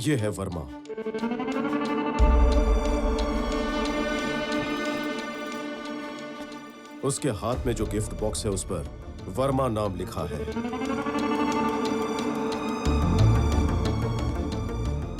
ये है वर्मा। उसके हाथ में जो गिफ्ट बॉक्स है उस पर वर्मा नाम लिखा है।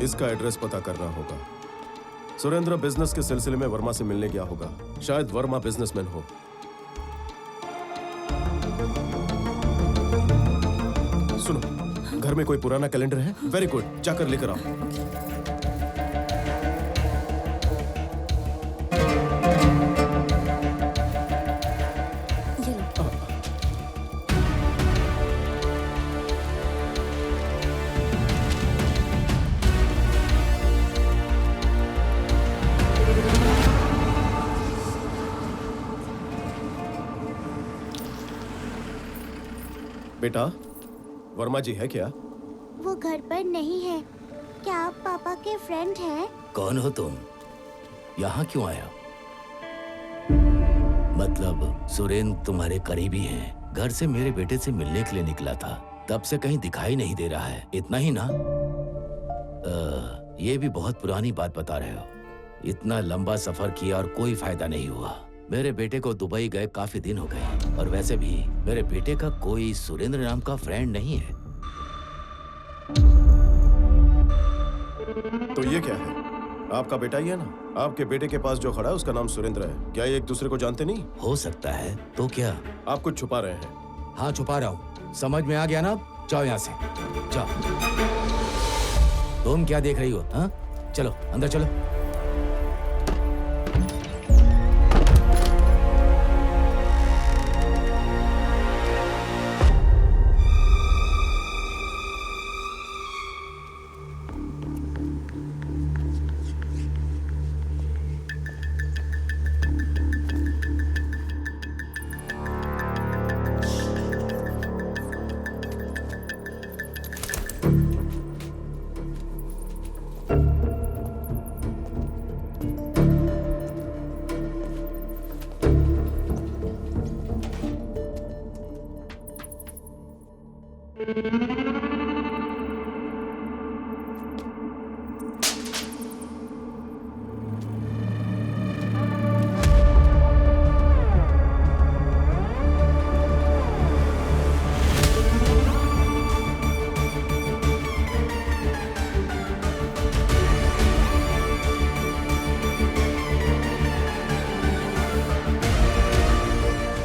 इसका एड्रेस पता करना होगा। सुरेंद्र बिजनेस के सिलसिले में वर्मा से मिलने गया होगा। शायद वर्मा बिजनेसमैन हो। सुनो, घर में कोई पुराना कैलेंडर है? वेरी गुड, जाकर लेकर आओ। बेटा, वर्मा जी है क्या? वो घर पर नहीं है। क्या आप पापा के फ्रेंड हैं? कौन हो तुम? यहाँ क्यों आया? मतलब सुरेंद्र तुम्हारे करीबी हैं। घर से मेरे बेटे से मिलने के लिए निकला था, तब से कहीं दिखाई नहीं दे रहा है। इतना ही ना? ये भी बहुत पुरानी बात बता रहे हो। इतना लंबा सफर किया और कोई फायदा नहीं हुआ। मेरे बेटे को दुबई गए काफी दिन हो गए, और वैसे भी मेरे बेटे का कोई सुरेंद्र नाम का फ्रेंड नहीं है। तो ये क्या है? आपका बेटा ही है ना? आपके बेटे के पास जो खड़ा है उसका नाम सुरेंद्र है। क्या ये एक दूसरे को जानते नहीं? हो सकता है। तो क्या आप कुछ छुपा रहे हैं? हाँ, छुपा रहा हूँ। समझ में आ गया ना? जाओ यहाँ से, जाओ। तुम क्या देख रही हो? हाँ, चलो अंदर चलो।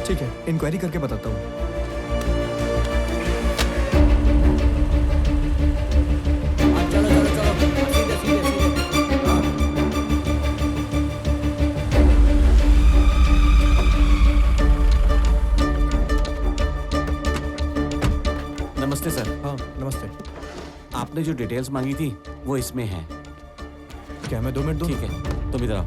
ठीक है, इंक्वायरी करके बताता हूँ। चलो चलो चलो, सीधे सीधे सीधे। हाँ। नमस्ते सर। हाँ, नमस्ते। आपने जो डिटेल्स मांगी थी वो इसमें है। क्या मैं 2 मिनट दूँ? ठीक है, तुम इधर आओ।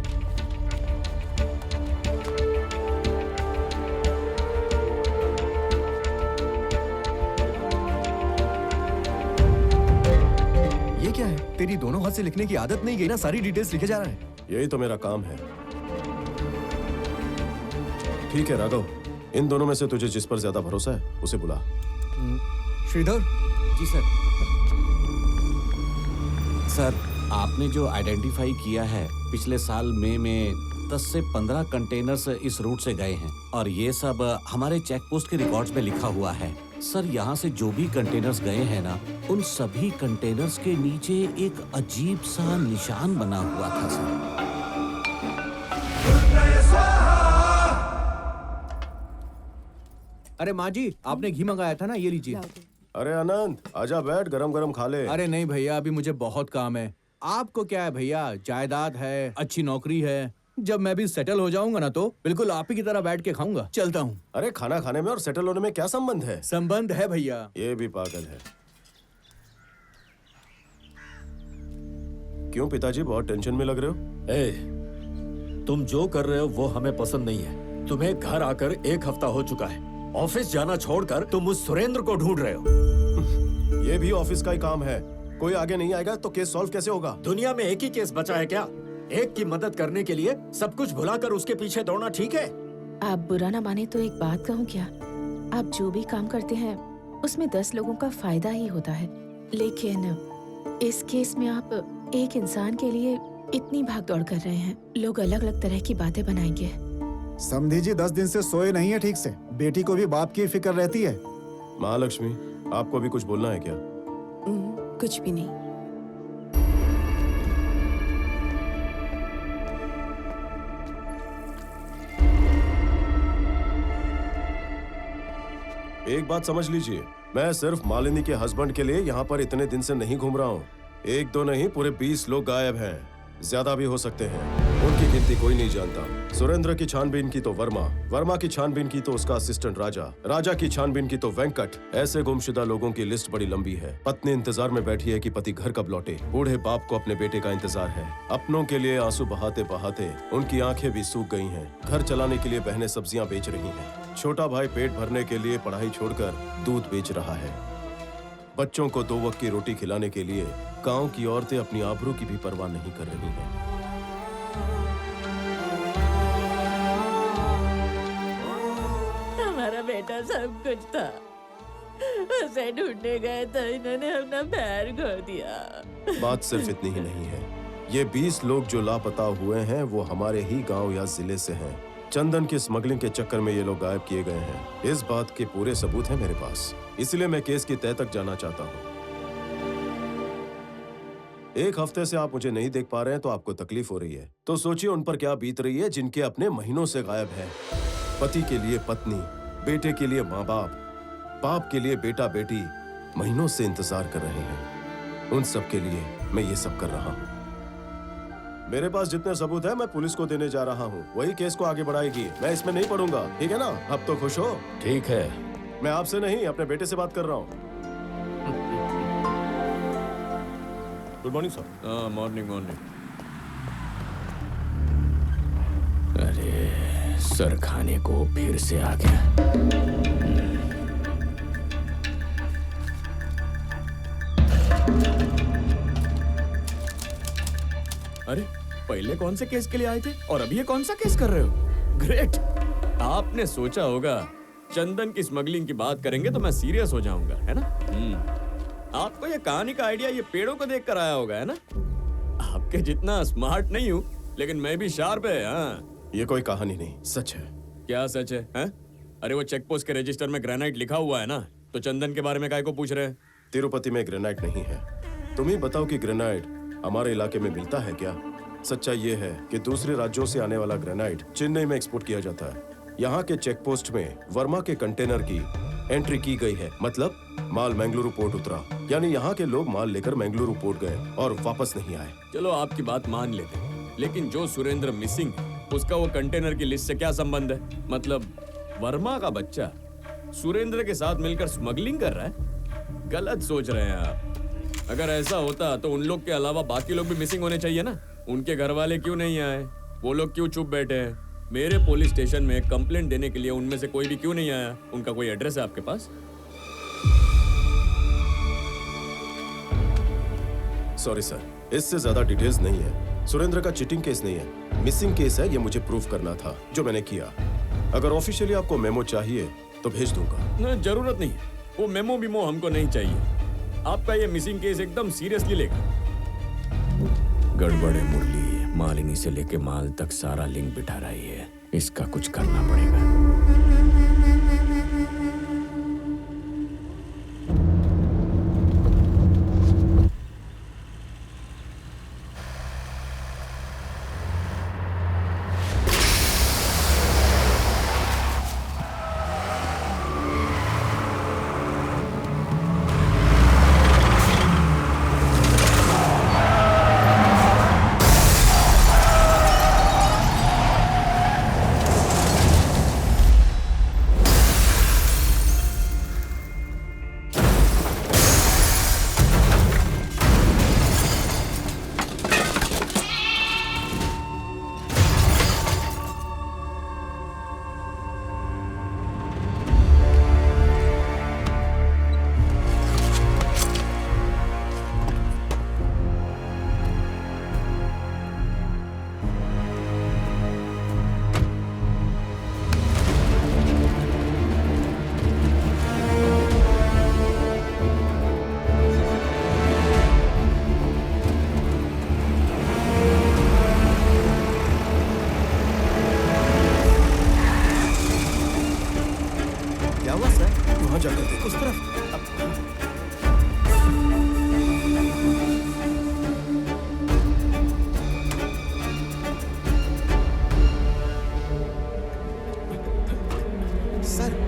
ये क्या है? तेरी दोनों हाथ से लिखने की आदत नहीं गई ना? सारी डिटेल्स लिखे जा रहा है। यही तो मेरा काम है। ठीक है राघव, इन दोनों में से तुझे जिस पर ज्यादा भरोसा है उसे बुला। श्रीधर। जी सर। सर, आपने जो आइडेंटिफाई किया है, पिछले साल मई में 10 से 15 कंटेनर्स इस रूट से गए हैं, और ये सब हमारे चेक पोस्ट के रिकॉर्ड्स में लिखा हुआ है। सर, यहाँ से जो भी कंटेनर्स गए हैं ना, उन सभी कंटेनर्स के नीचे एक अजीब सा निशान बना हुआ था सर। अरे माँ जी, आपने घी मंगाया था ना, ये लीजिए। अरे आनंद, आजा बैठ, गरम गरम खा ले। अरे नहीं भैया, अभी मुझे बहुत काम है। आपको क्या है भैया, जायदाद है, अच्छी नौकरी है। जब मैं भी सेटल हो जाऊंगा ना, तो बिल्कुल आप ही की तरह बैठ के खाऊंगा। चलता हूँ। अरे खाना खाने में और सेटल होने में क्या संबंध है? संबंध है भैया। ये भी पागल है। क्यों पिताजी, बहुत टेंशन में लग रहे हो? तुम जो कर रहे हो वो हमें पसंद नहीं है। तुम्हें घर आकर 1 हफ्ता हो चुका है। ऑफिस जाना छोड़कर तुम उस सुरेंद्र को ढूंढ रहे हो। ये भी ऑफिस का ही काम है। कोई आगे नहीं आएगा तो केस सॉल्व कैसे होगा? दुनिया में एक ही केस बचा है क्या? एक की मदद करने के लिए सब कुछ भुलाकर उसके पीछे दौड़ना ठीक है? आप बुरा ना माने तो एक बात कहूँ क्या? आप जो भी काम करते हैं उसमें 10 लोगों का फायदा ही होता है, लेकिन इस केस में आप एक इंसान के लिए इतनी भागदौड़ कर रहे हैं। लोग अलग अलग तरह की बातें बनाएंगे। समधी जी 10 दिन से सोए नहीं है ठीक से। बेटी को भी बाप की फिक्र रहती है। महालक्ष्मी, आपको भी कुछ बोलना है क्या? कुछ भी नहीं। एक बात समझ लीजिए, मैं सिर्फ मालिनी के हस्बैंड के लिए यहाँ पर इतने दिन से नहीं घूम रहा हूँ। एक दो नहीं, पूरे 20 लोग गायब हैं। ज्यादा भी हो सकते हैं, उनकी गिनती कोई नहीं जानता। सुरेंद्र की छानबीन की तो वर्मा, वर्मा की छानबीन की तो उसका असिस्टेंट राजा, राजा की छानबीन की तो वेंकट। ऐसे गुमशुदा लोगों की लिस्ट बड़ी लंबी है। पत्नी इंतजार में बैठी है कि पति घर कब लौटे। बूढ़े बाप को अपने बेटे का इंतजार है। अपनों के लिए आंसू बहाते बहाते उनकी आंखें भी सूख गई हैं। घर चलाने के लिए बहनें सब्जियां बेच रही हैं। छोटा भाई पेट भरने के लिए पढ़ाई छोड़कर दूध बेच रहा है। बच्चों को 2 वक्त की रोटी खिलाने के लिए गांव की औरतें अपनी आबरू की भी परवाह नहीं कर रही हैं। हमारा बेटा सब कुछ था, उसे ढूंढने गए तो इन्होंने अपना पैर खो दिया। बात सिर्फ इतनी ही नहीं है। ये 20 लोग जो लापता हुए हैं वो हमारे ही गांव या जिले से हैं। चंदन की स्मगलिंग के चक्कर में ये लोग गायब किए गए हैं। इस बात के पूरे सबूत हैं मेरे पास, इसलिए मैं केस की तह तक जाना चाहता हूँ। 1 हफ्ते से आप मुझे नहीं देख पा रहे हैं तो आपको तकलीफ हो रही है, तो सोचिए उन पर क्या बीत रही है जिनके अपने महीनों से गायब हैं। पति के लिए पत्नी, बेटे के लिए माँ बाप, बाप के लिए बेटा बेटी महीनों से इंतजार कर रहे हैं। उन सब के लिए मैं ये सब कर रहा हूँ। मेरे पास जितने सबूत है मैं पुलिस को देने जा रहा हूँ, वही केस को आगे बढ़ाएगी। मैं इसमें नहीं पढ़ूंगा, ठीक है ना? अब तो खुश हो? ठीक है। मैं आपसे नहीं, अपने बेटे से बात कर रहा हूँ। Good morning sir. Morning morning. अरे सर खाने को फिर से आ गया। अरे पहले कौन से केस के लिए आए थे और अभी ये कौन सा केस कर रहे हो? ग्रेट। आपने सोचा होगा चंदन की स्मगलिंग की बात करेंगे तो मैं सीरियस हो जाऊंगा, है ना? आपको ये कहानी का आइडिया ये पेड़ों को देख कर आया होगा, है ना? आपके जितना स्मार्ट नहीं हूँ लेकिन मैं भी शार्प है। हाँ, ये कोई कहानी नहीं, सच है। क्या सच है? हाँ? अरे वो चेक पोस्ट के रजिस्टर में ग्रेनाइट लिखा हुआ है ना, तो चंदन के बारे में काहे को पूछ रहे हैं? तिरुपति में ग्रेनाइट नहीं है। तुम ही बताओ कि ग्रेनाइट हमारे इलाके में मिलता है क्या? सच्चाई ये है कि दूसरे राज्यों से आने वाला ग्रेनाइट चेन्नई में एक्सपोर्ट किया जाता है। यहाँ के चेक पोस्ट में वर्मा के कंटेनर की एंट्री की गई है, मतलब माल मंगलुरु पोर्ट उतरा, यानी यहाँ के लोग माल लेकर मंगलुरु पोर्ट गए और वापस नहीं आए। चलो आपकी बात मान लेते हैं, लेकिन जो सुरेंद्र मिसिंग है उसका वो कंटेनर की लिस्ट से क्या संबंध है? मतलब वर्मा का बच्चा सुरेंद्र के साथ मिलकर स्मगलिंग कर रहा है? गलत सोच रहे हैं आप। अगर ऐसा होता तो उन लोग के अलावा बाकी लोग भी मिसिंग होने चाहिए ना। उनके घर वाले क्यों नहीं आए? वो लोग क्यों चुप बैठे हैं? मेरे पुलिस स्टेशन में कंप्लेंट देने के लिए उनमें से कोई भी क्यों नहीं आया? उनका कोई एड्रेस है आपके पास? सॉरी सर, इससे ज्यादा डिटेल्स नहीं है। सुरेंद्र का चीटिंग केस नहीं है, मिसिंग केस है। ये मुझे प्रूफ करना था, जो मैंने किया। अगर ऑफिशियली आपको मेमो चाहिए तो भेज दूंगा। न, जरूरत नहीं, वो मेमो बीमो हमको नहीं चाहिए। आपका ये मिसिंग केस एकदम सीरियसली लेगा। गड़बड़ है मुरली, मालिनी से लेके माल तक सारा लिंक बिठा रही है। इसका कुछ करना पड़ेगा। सर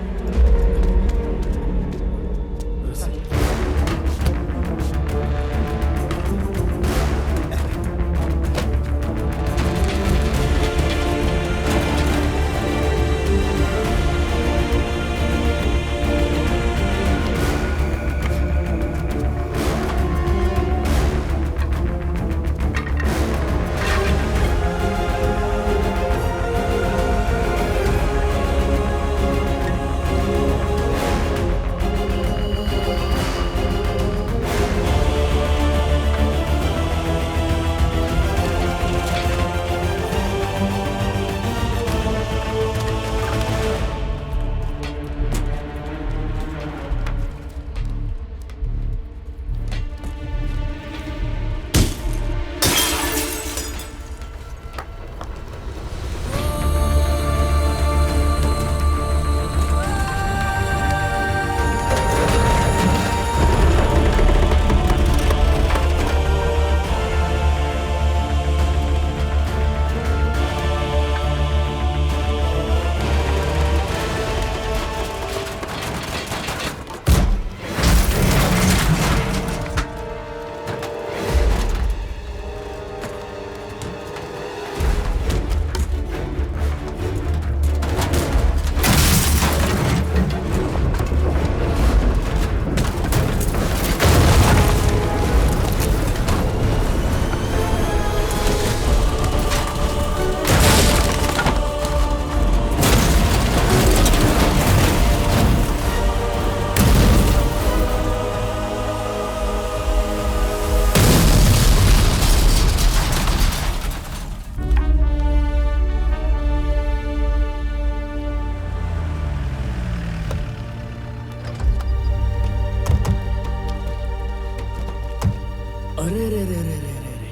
अरे रे रे रे रे रे रे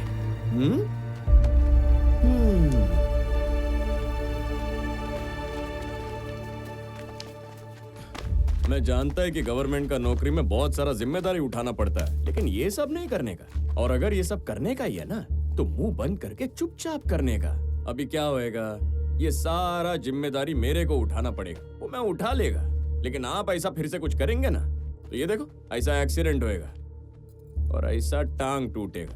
मैं जानता है कि गवर्नमेंट का नौकरी में बहुत सारा जिम्मेदारी उठाना पड़ता है, लेकिन ये सब नहीं करने का। और अगर ये सब करने का ही है ना, तो मुंह बंद करके चुपचाप करने का। अभी क्या होएगा, ये सारा जिम्मेदारी मेरे को उठाना पड़ेगा, वो मैं उठा लेगा। लेकिन आप ऐसा फिर से कुछ करेंगे ना, तो ये देखो ऐसा एक्सीडेंट होएगा और ऐसा टांग टूटेगा।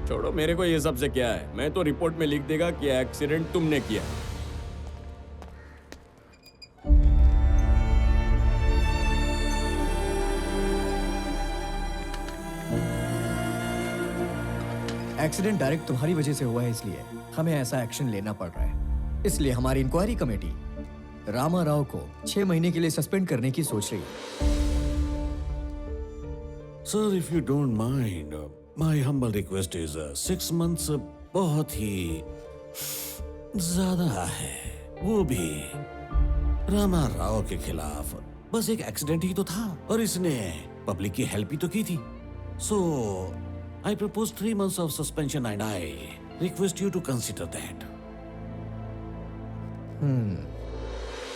छोड़ो, मेरे को ये सबसे क्या है, मैं तो रिपोर्ट में लिख देगा कि एक्सीडेंट तुमने किया। एक्सीडेंट डायरेक्ट तुम्हारी वजह से हुआ है, इसलिए हमें ऐसा एक्शन लेना पड़ रहा है। इसलिए हमारी इंक्वायरी कमेटी रामा राव को 6 महीने के लिए सस्पेंड करने की सोच रही है। Sir, if you don't mind, my humble request is 6 months बहुत ही ज्यादा है, वो भी रामा राव के खिलाफ। बस एक एक्सीडेंट ही तो था और इसने पब्लिक की हेल्प ही तो की थी। सो I propose 3 months of suspension and I request you to consider that.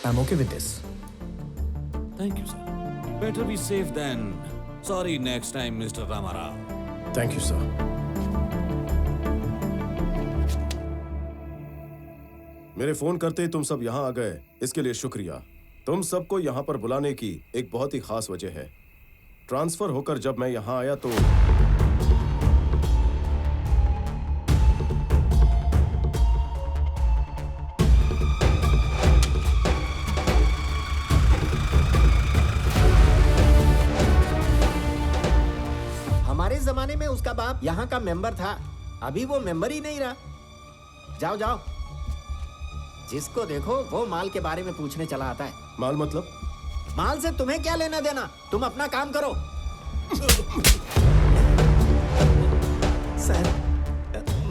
I'm okay with this. Thank you, sir. Better be safe than sorry next time, Mr. Ramarao. Thank you sir. मेरे phone करते ही तुम सब यहाँ आ गए, इसके लिए शुक्रिया। तुम सबको यहाँ पर बुलाने की एक बहुत ही खास वजह है। ट्रांसफर होकर जब मैं यहाँ आया तो जमाने में उसका बाप यहाँ का मेंबर था, अभी वो मेंबर ही नहीं रहा। जाओ जाओ, जिसको देखो वो माल के बारे में पूछने चला आता है। माल मतलब? माल से तुम्हें क्या लेना देना, तुम अपना काम करो। सर,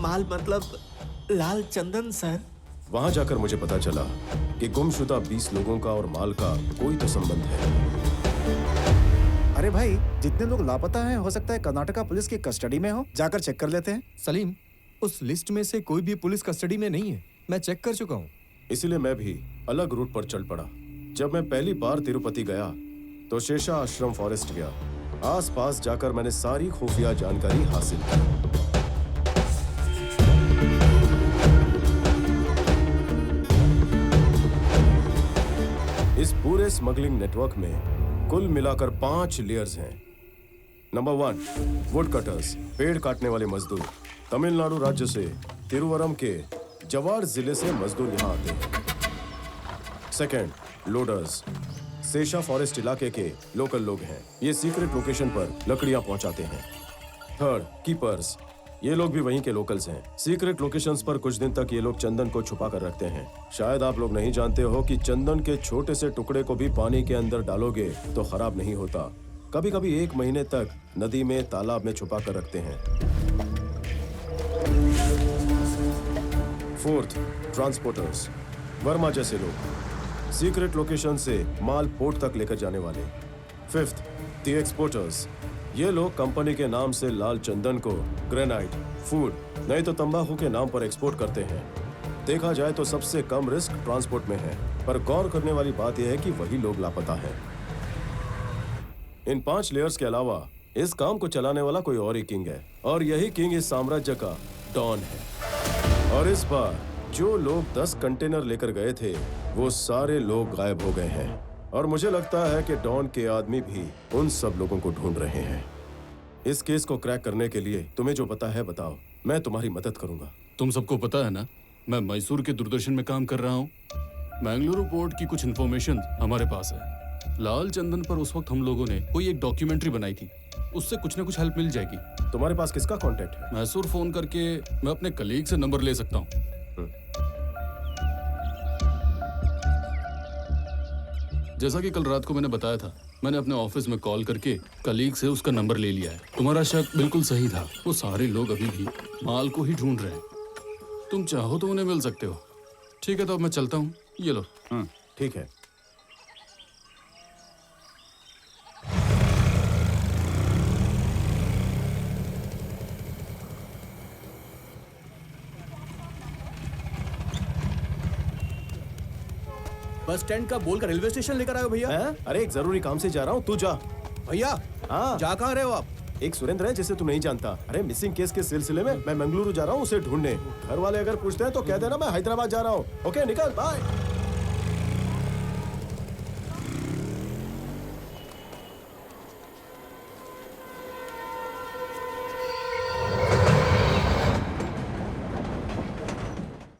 माल मतलब लाल चंदन सर। वहां जाकर मुझे पता चला कि गुमशुदा 20 लोगों का और माल का कोई तो संबंध है। अरे भाई, जितने लोग लापता हैं हो सकता है कर्नाटका पुलिस की कस्टडी में हो, जाकर चेक कर लेते हैं। सलीम, उस लिस्ट में से कोई भी पुलिस कस्टडी में नहीं है, मैं चेक कर चुका हूँ। इसलिए मैं भी अलग रूट पर चल पड़ा। जब मैं पहली बार तिरुपति गया तो शेषा आश्रम फॉरेस्ट गया। आसपास जाकर मैंने सारी खुफिया जानकारी हासिल की। इस पूरे स्मगलिंग नेटवर्क में कुल मिलाकर 5 लेयर्स हैं। नंबर 1, वुड कटर्स, पेड़ काटने वाले मजदूर। तमिलनाडु राज्य से तिरुवरम के जवार जिले से मजदूर यहाँ आते हैं। सेकेंड, लोडर्स, सेशा फॉरेस्ट इलाके के लोकल लोग हैं। ये सीक्रेट लोकेशन पर लकड़ियां पहुंचाते हैं। थर्ड, कीपर्स, ये लोग भी वहीं के लोकल्स हैं। सीक्रेट लोकेशंस पर कुछ दिन तक ये लोग चंदन को छुपा कर रखते हैं। शायद आप लोग नहीं जानते हो कि चंदन के छोटे से टुकड़े को भी पानी के अंदर डालोगे तो खराब नहीं होता। कभी कभी 1 महीने तक नदी में, तालाब में छुपा कर रखते हैं। फोर्थ, ट्रांसपोर्टर्स, वर्मा जैसे लोग, सीक्रेट लोकेशन से माल पोर्ट तक लेकर जाने वाले। फिफ्थ, द एक्सपोर्टर्स, ये लोग कंपनी के नाम से लाल चंदन को ग्रेनाइट, फूड, नहीं तो तंबाकू के नाम पर एक्सपोर्ट करते हैं। देखा जाए तो सबसे कम रिस्क ट्रांसपोर्ट में है, पर गौर करने वाली बात यह है कि वही लोग लापता हैं। इन 5 लेयर्स के अलावा इस काम को चलाने वाला कोई और ही किंग है, और यही किंग इस साम्राज्य का डॉन है। और इस बार जो लोग 10 कंटेनर लेकर गए थे वो सारे लोग गायब हो गए हैं, और मुझे लगता है कि डॉन के आदमी भी उन सब लोगों को ढूंढ रहे हैं। इस केस को क्रैक करने के लिए तुम्हें जो पता है बताओ, मैं तुम्हारी मदद करूंगा। तुम सबको पता है ना, मैं मैसूर के दूरदर्शन में काम कर रहा हूँ। मैंगलुरु पोर्ट की कुछ इन्फॉर्मेशन हमारे पास है। लाल चंदन पर उस वक्त हम लोगों ने कोई एक डॉक्यूमेंट्री बनाई थी, उससे कुछ ना कुछ हेल्प मिल जाएगी। तुम्हारे पास किसका कांटेक्ट है? मैसूर फोन करके मैं अपने कलीग से नंबर ले सकता हूँ। जैसा कि कल रात को मैंने बताया था, मैंने अपने ऑफिस में कॉल करके कलीग से उसका नंबर ले लिया है। तुम्हारा शक बिल्कुल सही था, वो सारे लोग अभी भी माल को ही ढूंढ रहे हैं। तुम चाहो तो उन्हें मिल सकते हो। ठीक है, तो अब मैं चलता हूँ। ये लो। ठीक है। बस स्टैंड का बोल कर रेलवे स्टेशन लेकर आए हो भैया? अरे एक जरूरी काम से जा रहा हूँ, तू जा। भैया हाँ, जा कहाँ रहे हो आप? एक सुरेंद्र है जिसे तू नहीं जानता। अरे मिसिंग केस के सिलसिले में मैं मंगलुरु जा रहा हूँ उसे ढूंढने। घर वाले अगर पूछते हैं तो कह देना मैं हैदराबाद जा रहा हूँ। ओके, निकल, बाय।